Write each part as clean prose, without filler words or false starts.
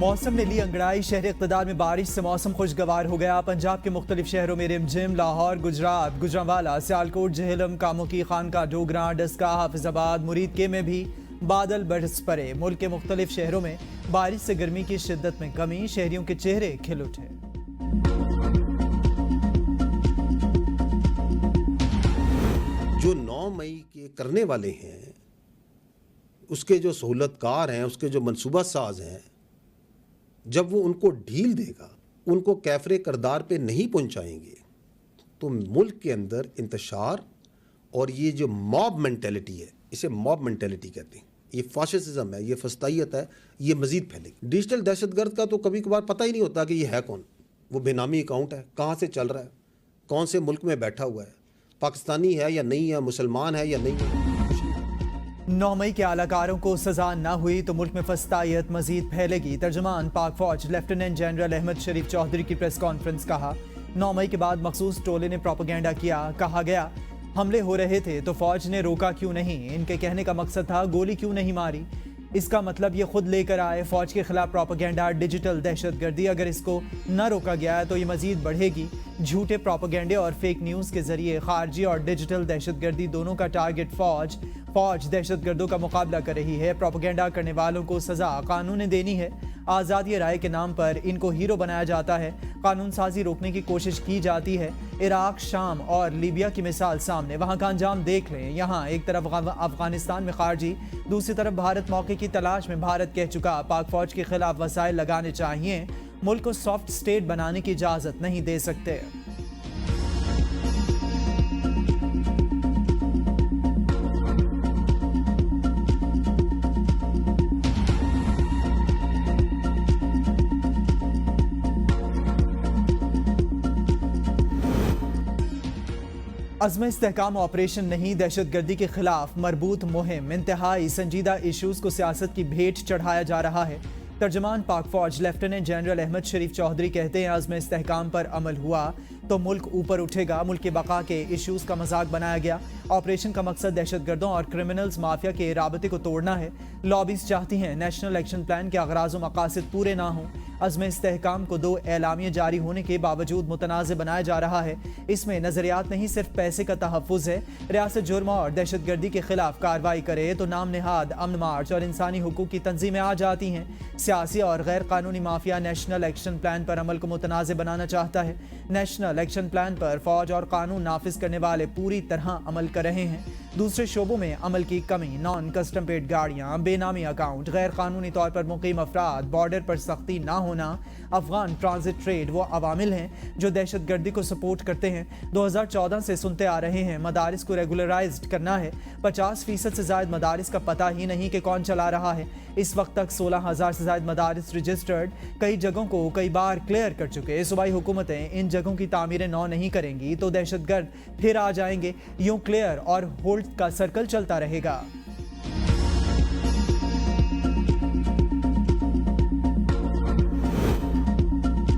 मौसम ने ली अंगड़ाई। शहर इक़्तिदार में बारिश से मौसम खुशगवार हो गया। पंजाब के मुख्तलिफ शहरों में रिमझिम, लाहौर, गुजरात, गुजरांवाला, सियालकोट, जेहलम, कामुकी, खानका, डोगरा, डस्का, हाफिजाबाद, मुरीद के में भी बादल बरस पड़े। मुल्क के मुख्तलिफ शहरों में बारिश से गर्मी की शिद्दत में कमी, शहरियों के चेहरे खिल उठे। जो 9 मई के करने वाले हैं, उसके जो सहूलतकार हैं, उसके जो मनसूबा साज हैं, जब वो उनको ढील देगा, उनको कैफरे करदार पे नहीं पहुंचाएंगे, तो मुल्क के अंदर इंतशार और ये जो मॉब मेंटेलिटी है, इसे मॉब मेंटेलिटी कहते हैं, ये फाशिज्म है, ये फस्तायत है, ये मजीद फैलेगी। डिजिटल दहशतगर्द का तो कभी कभार पता ही नहीं होता कि ये है कौन। वो बेनामी अकाउंट है, कहाँ से चल रहा है, कौन से मुल्क में बैठा हुआ है, पाकिस्तानी है या नहीं है, मुसलमान है या नहीं है। 9 मई के आलाकारों को सजा न हुई तो मुल्क में फस्तायत मजीद फैलेगी। तर्जुमान पाक फौज लेफ्टिनेंट जनरल अहमद शरीफ चौधरी की प्रेस कॉन्फ्रेंस। कहा 9 मई के बाद मखसूस टोले ने प्रोपेगेंडा किया। कहा गया हमले हो रहे थे तो फौज ने रोका क्यों नहीं। इनके कहने का मकसद था गोली क्यों नहीं मारी। इसका मतलब ये खुद लेकर आए। फौज के खिलाफ प्रोपेगेंडा डिजिटल दहशतगर्दी, अगर इसको न रोका गया तो ये मजीद बढ़ेगी। झूठे प्रोपेगेंडे और फेक न्यूज़ के जरिए खारजी और डिजिटल दहशतगर्दी दोनों का टारगेट फौज दहशतगर्दों का मुकाबला कर रही है। प्रोपेगेंडा करने वालों को सजा कानून ने देनी है। आज़ादी राय के नाम पर इनको हीरो बनाया जाता है। कानून साजी रोकने की कोशिश की जाती है। इराक, शाम और लीबिया की मिसाल सामने, वहाँ का अंजाम देख लें। यहाँ एक तरफ अफगानिस्तान में खारजी, दूसरी तरफ भारत मौके की तलाश में। भारत कह चुका पाक फौज के खिलाफ वसाइल लगाने चाहिए। मुल्क को सॉफ्ट स्टेट बनाने की इजाज़त नहीं दे सकते। अज़्म इस्तेहकाम ऑपरेशन नहीं, दहशतगर्दी के खिलाफ मरबूत मुहिम। इंतहाई संजीदा इशूज़ को सियासत की भेंट चढ़ाया जा रहा है। तर्जमान पाक फौज लेफ्टिनेंट जनरल अहमद शरीफ चौधरी कहते हैं अज़्म इस्तेहकाम पर अमल हुआ तो मुल्क ऊपर उठेगा। मुल्क के बका के इशूज़ का मजाक बनाया गया। ऑपरेशन का मकसद दहशतगर्दों और क्रिमिनल्स माफिया के राबते को तोड़ना है। लॉबीज चाहती हैं नेशनल एक्शन प्लान के अगराज़ व मकासद पूरे ना हों। अज़्म इस्तेहकाम को 2 एलामिया जारी होने के बावजूद मुतनाज़ बनाया जा रहा है। इसमें नज़रियात नहीं, सिर्फ पैसे का तहफ़्फ़ुज़ है। रियासत जुर्म और दहशतगर्दी के खिलाफ कार्रवाई करे तो नाम निहाद अमन मार्च और इंसानी हुकूक की तंजीमें आ जाती हैं। सियासी और गैर कानूनी माफिया नेशनल एक्शन प्लान पर अमल को मुतनाज़ बनाना चाहता है। नेशनल एक्शन प्लान पर फौज और कानून नाफिज करने वाले पूरी तरह अमल कर रहे हैं। दूसरे शोबों में अमल की कमी, नॉन कस्टम पेड गाड़ियाँ, बेनामी अकाउंट, गैर कानूनी तौर पर मुकीम अफराद, बॉर्डर पर सख्ती ना होना, अफगान ट्रांजिट ट्रेड वो अवामिल हैं जो दहशतगर्दी को सपोर्ट करते हैं। 2014 से सुनते आ रहे हैं मदारिस को रेगुलराइज्ड करना है। 50% से ज़ायद मदारिस का पता ही नहीं कि कौन चला रहा है। इस वक्त तक 16,000 से ज़ायद मदारिस रजिस्टर्ड, कई जगहों को कई बार क्लियर कर चुके। सूबाई हुकूमतें इन जगहों की तामीरें नौ नहीं करेंगी तो दहशतगर्द फिर आ जाएंगे। यूं क्लियर और होल्ड का सर्कल चलता रहेगा।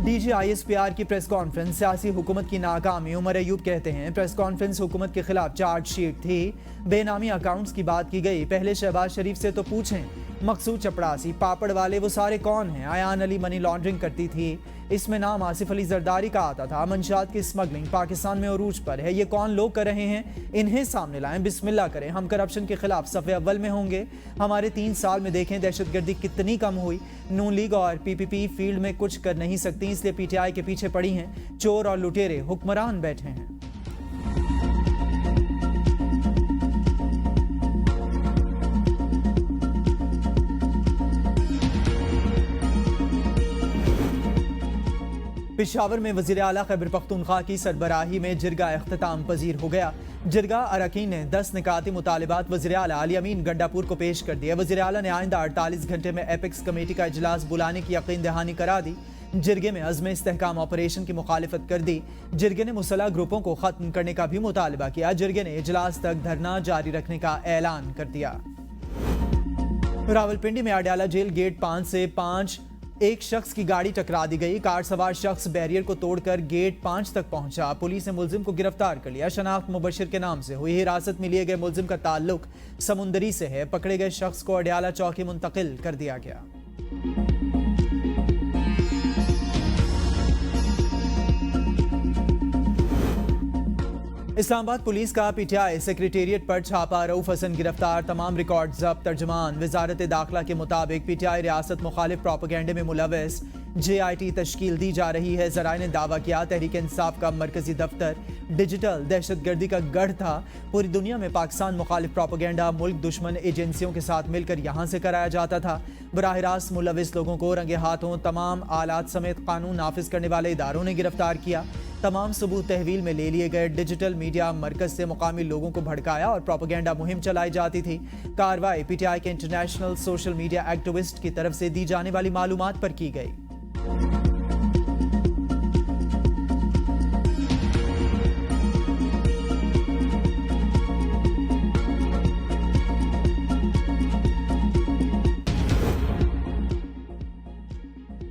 DGISPR की प्रेस कॉन्फ्रेंस, सियासी हुकूमत की नाकामी। उमर अयूब कहते हैं प्रेस कॉन्फ्रेंस हुकूमत के खिलाफ चार्जशीट थी। बेनामी अकाउंट्स की बात की गई। पहले शहबाज शरीफ से तो पूछें, मकसूद चपड़ासी, पापड़ वाले वो सारे कौन हैं। आयान अली मनी लॉन्ड्रिंग करती थी, इसमें नाम आसिफ अली जरदारी का आता था। मंशात की स्मगलिंग पाकिस्तान में उरूज पर है। ये कौन लोग कर रहे हैं, इन्हें सामने लाएं, बिस्मिल्लाह करें। हम करप्शन के खिलाफ सफ़े अव्वल में होंगे। हमारे 3 साल में देखें दहशतगर्दी कितनी कम हुई। नून लीग और PPP फील्ड में कुछ कर नहीं सकती, इसलिए PTI के पीछे पड़ी हैं। चोर और लुटेरे हुक्मरान बैठे हैं। पेशावर में वज़ीर आला खैबर पख्तूनख्वा की सरबराही में जिरगा इख्तिताम पजीर हो गया। जिरगा अरकान ने 10 निकाती मुतालिबात वज़ीर आला अली अमीन गंडापुर को पेश कर दिया। वज़ीर आला ने आइंदा 48 घंटे में एपेक्स कमेटी का इजलास बुलाने की यकीन दहानी करा दी। जिरगे में अज़्म इस्तेहकाम ऑपरेशन की मुखालिफत कर दी। जिरगे ने मुसल्लह ग्रुपों को खत्म करने का भी मुतालबा किया। जिरगे ने इजलास तक धरना जारी रखने का ऐलान कर दिया। रावलपिंडी में अडयाला जेल गेट 5 से 5 एक शख्स की गाड़ी टकरा दी गई। कार सवार शख्स बैरियर को तोड़कर गेट 5 तक पहुंचा। पुलिस ने मुलजिम को गिरफ्तार कर लिया। शनाख्त मुबशिर के नाम से हुई। हिरासत में लिए गए मुलजिम का ताल्लुक समुंदरी से है। पकड़े गए शख्स को अडयाला चौकी मुंतकिल कर दिया गया। इस्लामाबाद पुलिस का पीटीआई सेक्रेटेरिएट पर छापा, रऊफ हसन गिरफ्तार, तमाम रिकॉर्ड जब्त। तर्जमान वजारत दाखिला के मुताबिक पीटीआई रियासत मुखालिफ प्रोपेगेंडे में मुलविस JIT तश्कील दी जा रही है। जराए ने दावा किया तहरीक इंसाफ का मरकजी दफ्तर डिजिटल दहशतगर्दी का गढ़ था। पूरी दुनिया में पाकिस्तान मुखालिफ प्रोपेगेंडा मुल्क दुश्मन एजेंसियों के साथ मिलकर यहाँ से कराया जाता था। बराह रास्त मुलविस लोगों को रंगे हाथों तमाम आलात समेत कानून नाफिज करने वाले इदारों ने गिरफ्तार किया। तमाम सबूत तहवील में ले लिए गए। डिजिटल मीडिया मरकज से मुकामी लोगों को भड़काया और प्रोपेगेंडा मुहिम चलाई जाती थी। कार्रवाई पीटीआई के इंटरनेशनल सोशल मीडिया एक्टिविस्ट की तरफ से दी जाने वाली मालूमात पर की गई।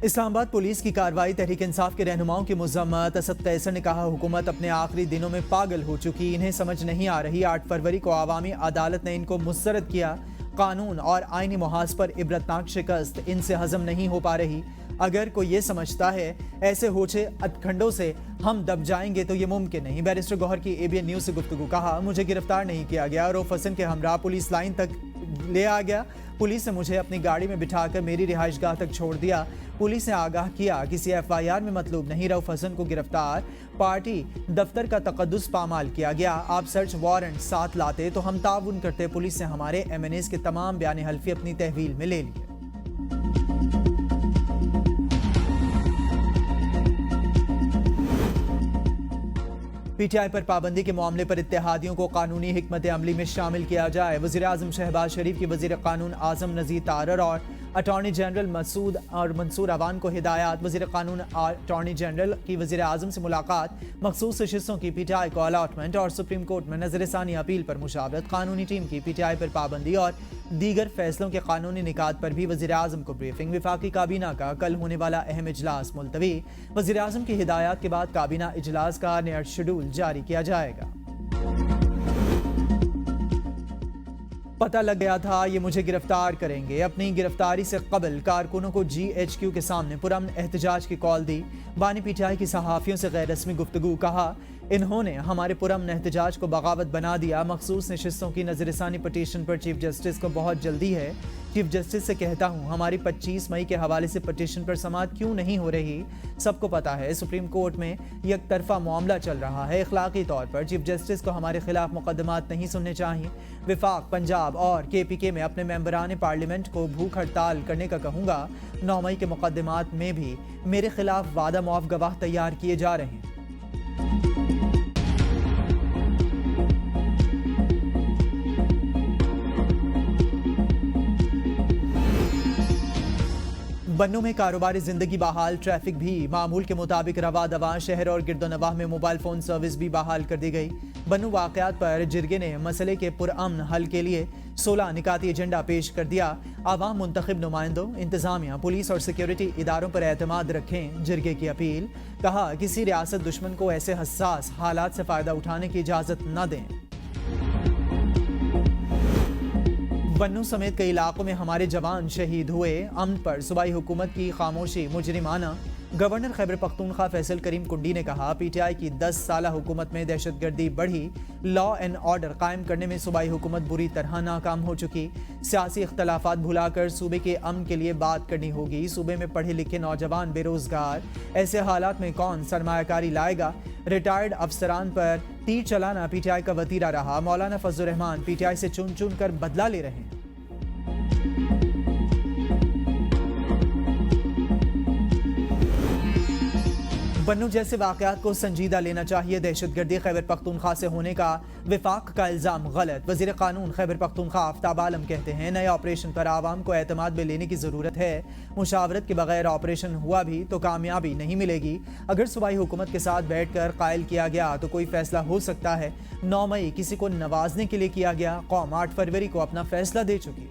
इस्लामाबाद पुलिस की कार्रवाई तहरीक इंसाफ के रहनुमाओं की मुज़म्मत। असद कैसर ने कहा हुकूमत अपने आखिरी दिनों में पागल हो चुकी, इन्हें समझ नहीं आ रही। 8 फरवरी को आवामी अदालत ने इनको मुस्तरद किया। कानून और आईनी मुहाज पर इबरतनाक शिकस्त इनसे हजम नहीं हो पा रही। अगर कोई ये समझता है ऐसे होचे अटखंडों से हम दब जाएंगे तो ये मुमकिन नहीं। बैरिस्टर गौहर की ABN न्यूज़ से गुफ्तगू। कहा मुझे गिरफ्तार नहीं किया गया, रऊफ हसन के हमरा पुलिस लाइन तक ले आ गया। पुलिस ने मुझे अपनी गाड़ी में बिठाकर मेरी रिहाइशगाह तक छोड़ दिया। पुलिस ने आगाह किया किसी FIR में मतलूब नहीं। रऊफ हसन को गिरफ्तार पार्टी दफ्तर का तकद्दुस पामाल किया गया। आप सर्च वारंट साथ लाते तो हम ताउन करते। पुलिस ने हमारे MNAs के तमाम बयान हल्फी अपनी तहवील में ले लिए। पीटीआई पर पाबंदी के मामले पर इत्तेहादियों को कानूनी हिकमत अमली में शामिल किया जाए। वज़ीर आज़म शहबाज शरीफ की वज़ीर कानून आज़म नज़ीर तारर और अटॉर्नी जनरल मसूद और मंसूर अवान को हिदायत। वज़ीर कानून अटॉर्नी जनरल की वज़ीर आज़म से मुलाकात, मखसूस हिस्सों की पीटीआई को अलॉटमेंट और सुप्रीम कोर्ट में नज़रसानी अपील पर मुशावरत। कानूनी टीम की पीटीआई पर पाबंदी और दीगर फैसलों के कानूनी निकात पर भी वज़ीर आज़म को ब्रीफिंग। विफाकी काबीना का कल होने वाला अहम इजलास मुलतवी। वज़ीर आज़म की हिदायत के बाद काबीना इजलास का नया शेड्यूल जारी किया जाएगा। पता लग गया था ये मुझे गिरफ्तार करेंगे। अपनी गिरफ्तारी से कबल कारकुनों को GHQ के सामने पुरअमन एहतजाज की कॉल दी। बानी पीटीआई की सहाफ़ियों से गैर रस्मी गुफ्तगू। कहा इन्होंने हमारे पुरअमन एहतजाज को बगावत बना दिया। मखसूस नशिस्तों की नज़रसानी पटिशन पर चीफ जस्टिस को बहुत जल्दी है। चीफ जस्टिस से कहता हूँ हमारी 25 मई के हवाले से पटिशन पर समाअत क्यों नहीं हो रही। सबको पता है सुप्रीम कोर्ट में एक तरफा मामला चल रहा है। इखलाकी तौर पर चीफ जस्टिस को हमारे खिलाफ मुकदमात नहीं सुनने चाहिए। विफाक, पंजाब और KPK में अपने मेंबरान पार्लियामेंट को भूख हड़ताल करने का कहूँगा। 9 मई के मुकदमात में भी मेरे खिलाफ वादा मुआफ गवाह तैयार किए जा रहे हैं। बन्नू में कारोबारी जिंदगी बहाल, ट्रैफिक भी मामूल के मुताबिक रवा दवा। शहर और गिरदोनवाह में मोबाइल फोन सर्विस भी बहाल कर दी गई। बन्नू वाकयात पर जिरगे ने मसले के पुरअमन हल के लिए 16 निकाती एजेंडा पेश कर दिया। आवाम, मुंतखब नुमाइंदों, इंतजामिया, पुलिस और सिक्योरिटी इदारों पर एतमाद रखें, जिरगे की अपील। कहा किसी रियासत दुश्मन को ऐसे हसास हालात से फायदा उठाने की इजाजत न दें। बन्नू समेत कई इलाकों में हमारे जवान शहीद हुए। अमन पर सूबाई हुकूमत की खामोशी मुजरिमाना। गवर्नर खैबर पख्तूनख्वा फैसल करीम कुंडी ने कहा पीटीआई की 10 साला हुकूमत में दहशतगर्दी बढ़ी। लॉ एंड ऑर्डर कायम करने में सूबाई हुकूमत बुरी तरह नाकाम हो चुकी। सियासी इख्तलाफात भुलाकर सूबे के अमन के लिए बात करनी होगी। सूबे में पढ़े लिखे नौजवान बेरोजगार, ऐसे हालात में कौन सरमायाकारी लाएगा। रिटायर्ड अफसरान पर तीर चलाना पीटीआई का वतीरा रहा। मौलाना फजलुर रहमान पीटीआई से चुन चुन कर बदला ले रहे हैं। बन्नू जैसे वाकयात को संजीदा लेना चाहिए। दहशतगर्दी खैबर पख्तूनख्वा से होने का विफाक का इल्ज़ाम गलत। वज़ीर कानून खैबर पख्तूनख्वा आफ्ताब आलम कहते हैं नए ऑपरेशन पर आवाम को एतमाद में लेने की ज़रूरत है। मुशावरत के बगैर ऑपरेशन हुआ भी तो कामयाबी नहीं मिलेगी। अगर सूबाई हुकूमत के साथ बैठकर कायल किया गया तो कोई फैसला हो सकता है। 9 मई किसी को नवाजने के लिए किया गया, कौम 8 फरवरी को अपना फैसला दे चुकी।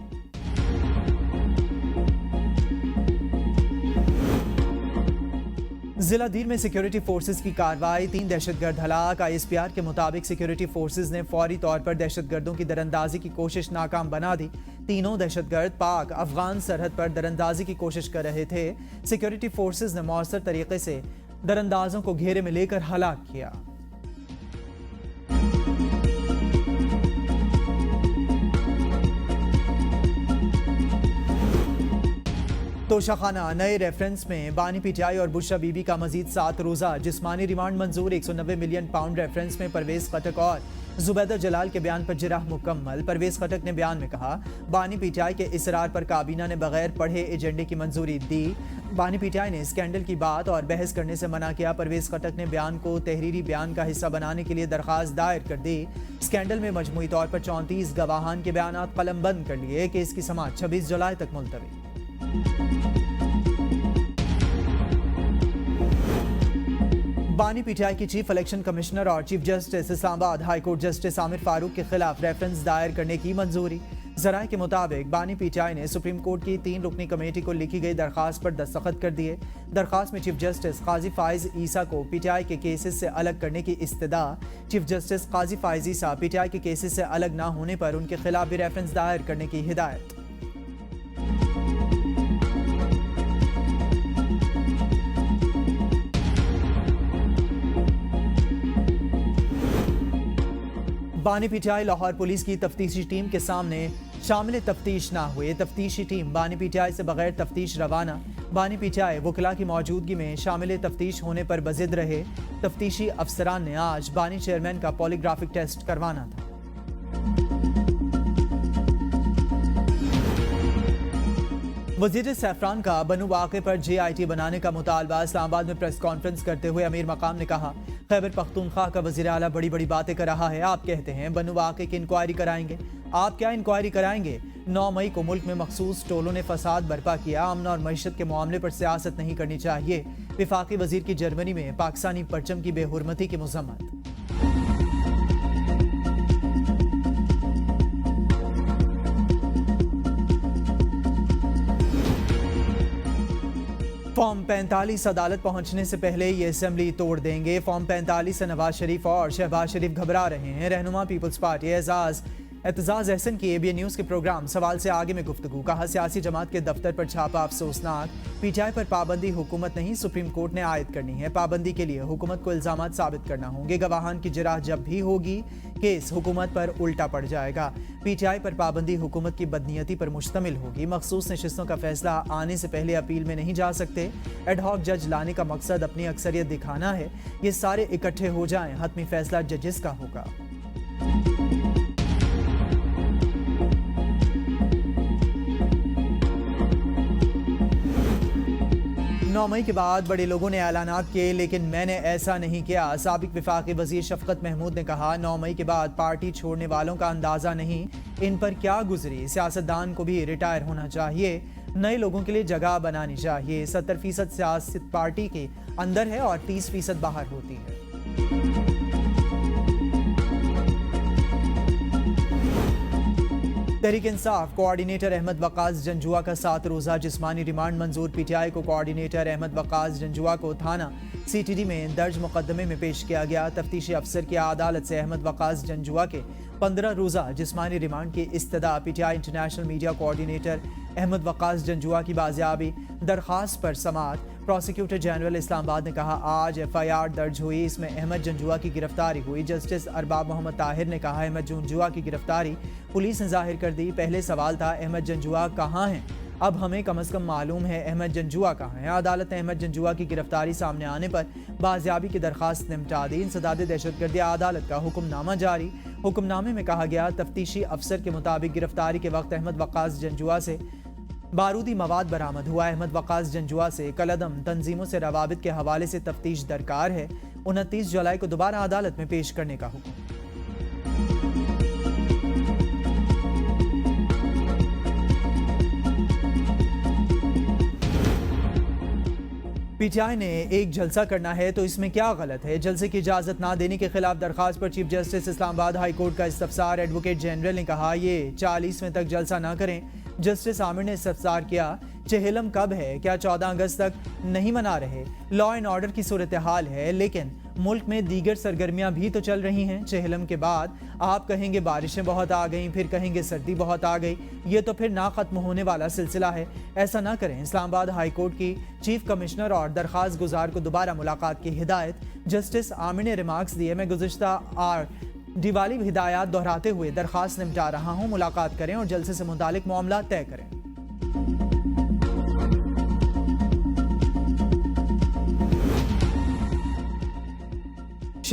जिला दीर में सिक्योरिटी फोर्सेस की कार्रवाई, 3 दहशतगर्द हलाक। ISPR के मुताबिक सिक्योरिटी फोर्सेस ने फौरी तौर पर दहशतगर्दों की दरअंदाजी की कोशिश नाकाम बना दी। तीनों दहशतगर्द पाक अफगान सरहद पर दरअंदाजी की कोशिश कर रहे थे। सिक्योरिटी फोर्सेस ने मौसर तरीके से दरअंदाजों को घेरे में लेकर हलाक किया। तोशाखाना नए रेफरेंस में बानी पीटीआई और बुशरा बीबी का मजीद 7 रोजा जिस्मानी रिमांड मंजूर। 190 मिलियन पाउंड रेफरेंस में परवेज खटक और जुबैदा जलाल के बयान पर जिराह मुकम्मल। परवेज खटक ने बयान में कहा, बानी पीटीआई के इसरार पर काबीना ने बगैर पढ़े एजेंडे की मंजूरी दी। बानी पीटीआई ने स्कैंडल की बात और बहस करने से मना किया। परवेज खटक ने बयान को तहरीरी बयान का हिस्सा बनाने के लिए दरखास्त दायर कर दी। स्कैंडल में मजमूई तौर पर 34 गवाहान के बयान कलमबंद कर लिए। केस की समाअत 26 जुलाई तक मुलतवी। बानी पीटीआई की चीफ इलेक्शन कमिश्नर और chief justice Islamabad high court justice Aamir Farooq के खिलाफ रेफरेंस दायर करने की मंजूरी। जराये के मुताबिक बानी पीटीआई ने सुप्रीम कोर्ट की 3 रुकनी कमेटी को लिखी गई दरखास्त पर दस्तखत कर दिए। दरखास्त में चीफ जस्टिस काजी फाइज ईसा को पीटीआई के केसेस से अलग करने की इस्तदा। चीफ जस्टिस काजी फाइज ईसा पीटीआई के केसेस से अलग न होने पर उनके खिलाफ भी रेफरेंस दायर करने की हिदायत। बानी पीटीआई लाहौर पुलिस की तफ्तीशी टीम के सामने शामिल तफ्तीश ना हुए। तफ्तीशी टीम बानी पीटीआई से बगैर तफ्तीश रवाना। बानी पीटीआई वकला की मौजूदगी में शामिल तफ्तीश होने पर बजिद रहे। तफ्तीशी अफसरान ने आज बानी चेयरमैन का पॉलीग्राफिक टेस्ट करवाना था। वजीर सैफरान का बनू वाक़े पर JIT बनाने का मुतालबा। इस्लामाबाद में प्रेस कॉन्फ्रेंस करते हुए अमीर मकाम ने कहा, खैबर पख्तूनख्वा का वज़ीर आला बड़ी बड़ी बातें कर रहा है। आप कहते हैं बनू वाक़े की इंक्वायरी कराएंगे। आप क्या इंक्वायरी कराएंगे? 9 मई को मुल्क में मखसूस टोलों ने फसाद बर्पा किया। अमन और मईशत के मामले पर सियासत नहीं करनी चाहिए। विफाकी वजीर की जर्मनी में पाकिस्तानी परचम की बेहुरमती की मजम्मत। फॉर्म 45 अदालत पहुंचने से पहले ये असेंबली तोड़ देंगे। फॉर्म 45 से नवाज शरीफ और शहबाज शरीफ घबरा रहे हैं। रहनुमा पीपल्स पार्टी एतजाज एहसन की ABN न्यूज़ के प्रोग्राम सवाल से आगे में गुफ्तगू। कहा, सियासी जमात के दफ्तर पर छापा अफसोसनाक। पीटीआई पर पाबंदी हुकूमत नहीं सुप्रीम कोर्ट ने आयद करनी है। पाबंदी के लिए हुकूमत को इल्जामात साबित करना होंगे। गवाहान की जिराह जब भी होगी केस हुकूमत पर उल्टा पड़ जाएगा। पीटीआई पर पाबंदी हुकूमत की बदनीयती पर मुश्तमिल होगी। मखसूस नशिस्तों का फैसला आने से पहले अपील में नहीं जा सकते। एडहॉक जज लाने का मकसद अपनी अक्सरियत दिखाना है। ये सारे इकट्ठे हो जाएं, हतमी फैसला जजेस का होगा। 9 मई के बाद बड़े लोगों ने ऐलानात किए, लेकिन मैंने ऐसा नहीं किया। साबिक विफाकी वजीर शफकत महमूद ने कहा, 9 मई के बाद पार्टी छोड़ने वालों का अंदाजा नहीं इन पर क्या गुजरी। सियासतदान को भी रिटायर होना चाहिए। नए लोगों के लिए जगह बनानी चाहिए। 70% सियासत पार्टी के अंदर है और 30% बाहर होती है। तहरीक इंसाफ कोऑर्डिनेटर अहमद वकास जंजुआ का 7 रोजा जिस्मानी रिमांड मंजूर। पीटीआई को कोऑर्डिनेटर अहमद वकास जंजुआ को थाना CTD में दर्ज मुकदमे में पेश किया गया। तफ्तीशी अफसर की अदालत से अहमद वकास जंजुआ के 15 रोजा जिस्मानी रिमांड की इस्तदा। PTI international media coordinator Ahmad Waqas Janjua की बाजियाबी दरखास्त पर समाअत। प्रोसिक्यूटर जनरल इस्लामाबाद ने कहा, आज FIR दर्ज हुई, इसमें अहमद जंजुआ की गिरफ्तारी हुई। जस्टिस अरबाब मोहम्मद ताहिर ने कहा, अहमद जंजुआ की गिरफ्तारी पुलिस ने जाहिर कर दी। पहले सवाल था अहमद जंजुआ कहाँ हैं, अब हमें कम अज़ कम मालूम है अहमद जंजुआ कहाँ है। अदालत ने अहमद जंजुआ की गिरफ्तारी सामने आने पर बाजियाबी की दरखास्त निपटा दी। इंसदाद दहशतगर्दी अदालत का हुक्मनामा जारी। हुक्मनामे में कहा गया, तफ्तीशी अफसर के मुताबिक गिरफ्तारी के वक्त अहमद वकास जंजुआ से बारूदी मवाद बरामद हुआ। अहमद वकास जंजुआ से कलदम तंजीमों से रवाबित के हवाले से तफ्तीश दरकार है। 29 जुलाई को दोबारा अदालत में पेश करने का हुक्म। पीटीआई ने एक जलसा करना है तो इसमें क्या गलत है? जलसे की इजाजत ना देने के खिलाफ दरखास्त पर chief justice Islamabad high court का इस्तफसार। एडवोकेट जनरल ने कहा, ये 40वें तक जलसा ना करें। जस्टिस आमिर ने इस्तफसार किया, चेहलम कब है? क्या 14 अगस्त तक नहीं मना रहे? लॉ एंड ऑर्डर की सूरत हाल है, लेकिन मुल्क में दीगर सरगर्मियां भी तो चल रही हैं। चेहलम के बाद आप कहेंगे बारिशें बहुत आ गई, फिर कहेंगे सर्दी बहुत आ गई। ये तो फिर ना खत्म होने वाला सिलसिला है। ऐसा ना करें। इस्लामाबाद हाई कोर्ट की चीफ कमिश्नर और दरखास्त गुजार को दोबारा मुलाकात की हिदायत। जस्टिस आमिर ने रिमार्क्स दिए, मैं गुज़िश्ता दिवाली हिदायत दोहराते हुए दरखास्त निपटा रहा हूं। मुलाकात करें और जलसे से मुतालिक मामला तय करें।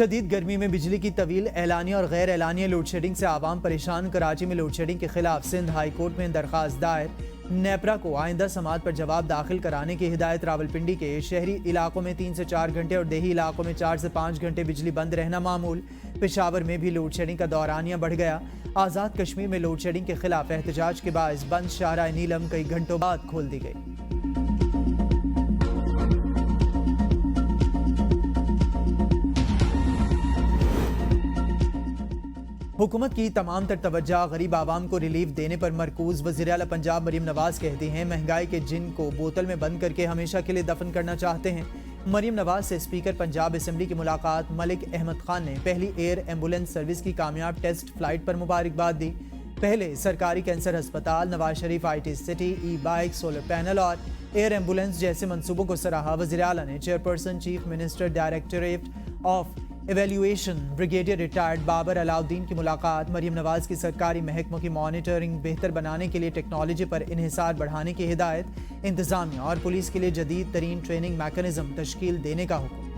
शदीद गर्मी में बिजली की तवील एलानिया और गैर एलानिया लोड शेडिंग से आवाम परेशान। कराची में लोड शेडिंग के खिलाफ सिंध हाई कोर्ट में दरखास्त दायर। नेपरा को आइंदा समात पर जवाब दाखिल कराने की हिदायत। रावलपिंडी के शहरी इलाकों में 3 से 4 घंटे और देही इलाकों में 4 से 5 घंटे बिजली बंद रहना मामूल। पेशावर में भी लोड शेडिंग का दौरानिया बढ़ गया। आज़ाद कश्मीर में लोड शेडिंग के खिलाफ एहतजाज के बायस बंद शाहराह नीलम कई घंटों बाद खोल दी गई। हुकूमत की तमाम तर तवज्जो गरीब आवाम को रिलीफ देने पर मरकूज। वज़ीर आला पंजाब मरीम नवाज कहती हैं महंगाई के जिन को बोतल में बंद करके हमेशा के लिए दफन करना चाहते हैं। मरीम नवाज से स्पीकर पंजाब असेंबली की मुलाकात। मलिक अहमद खान ने पहली एयर एम्बुलेंस सर्विस की कामयाब टेस्ट फ्लाइट पर मुबारकबाद दी। पहले सरकारी कैंसर अस्पताल, Nawaz Sharif IT city, E bike, solar panel और एयर एम्बुलेंस जैसे मंसूबों को सराहा। वज़ीर आला ने chairperson chief minister directorate of evaluation brigadier retired Babar Alauddin की मुलाकात। मरीम नवाज की सरकारी महकमों की मॉनिटरिंग बेहतर बनाने के लिए टेक्नोलॉजी पर इन्हिसार बढ़ाने की हिदायत। इंतजामिया और पुलिस के लिए जदीद तरीन ट्रेनिंग मैकेनिज्म तश्कील देने का हुक्म।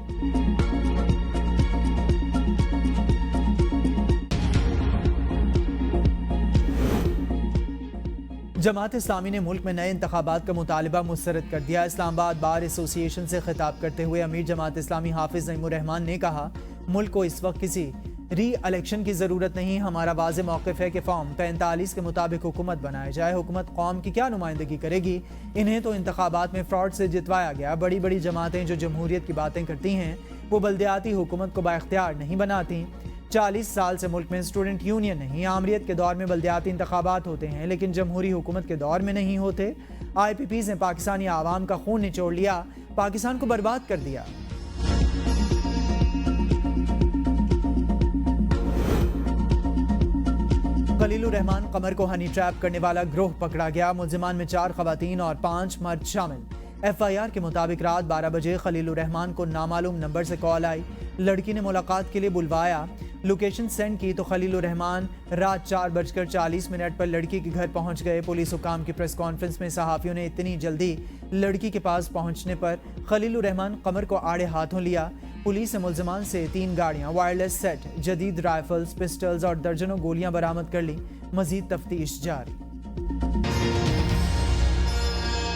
जमात इस्लामी ने मुल्क में नए इंतखाबात का मुतालबा मुस्तरद कर दिया। इस्लामाबाद बार एसोसिएशन से खिताब करते हुए अमीर जमात इस्लामी हाफिज नईमुर रहमान ने कहा मुल्क को इस वक्त किसी री इलेक्शन की जरूरत नहीं। हमारा वाज़े मौक़िफ़ है कि फॉर्म 45 के मुताबिक हुकूमत बनाए जाए। हुकूमत कौम की क्या नुमाइंदगी करेगी? इन्हें तो इंतखाबात में फ्रॉड से जितवाया गया। बड़ी बड़ी जमातें जो जमहूरियत की बातें करती हैं वो बल्दियाती हुकूमत को बाइख्तियार नहीं बनाती। 40 साल से मुल्क में स्टूडेंट यूनियन नहीं। आमरीत के दौर में बल्दियाती इंतखाबात होते हैं लेकिन जमहूरी हुकूमत के दौर में नहीं होते। IPPs ने पाकिस्तानी आवाम का खून निचोड़ लिया, पाकिस्तान को बर्बाद कर दिया। खलीलुर रहमान कमर को हनी ट्रैप करने वाला गिरोह पकड़ा गया। मुल्जिमान में 4 खवातीन और 5 मर्द शामिल। FIR के मुताबिक रात 12 बजे खलीलुर रहमान को नामालूम नंबर से कॉल आई। लड़की ने मुलाकात के लिए बुलवाया, लोकेशन सेंड की तो खलीलुर रहमान रात 4:40 पर लड़की के घर पहुंच गए। पुलिस हुकाम की प्रेस कॉन्फ्रेंस में सहाफियों ने इतनी जल्दी लड़की के पास पहुंचने पर खलीलुर रहमान कमर को आड़े हाथों लिया। पुलिस ने मुल्जिमान से 3 गाड़ियां, वायरलेस सेट, जदीद राइफल्स, पिस्टल्स और दर्जनों गोलियां बरामद कर ली। मजीद तफ्तीश जारी।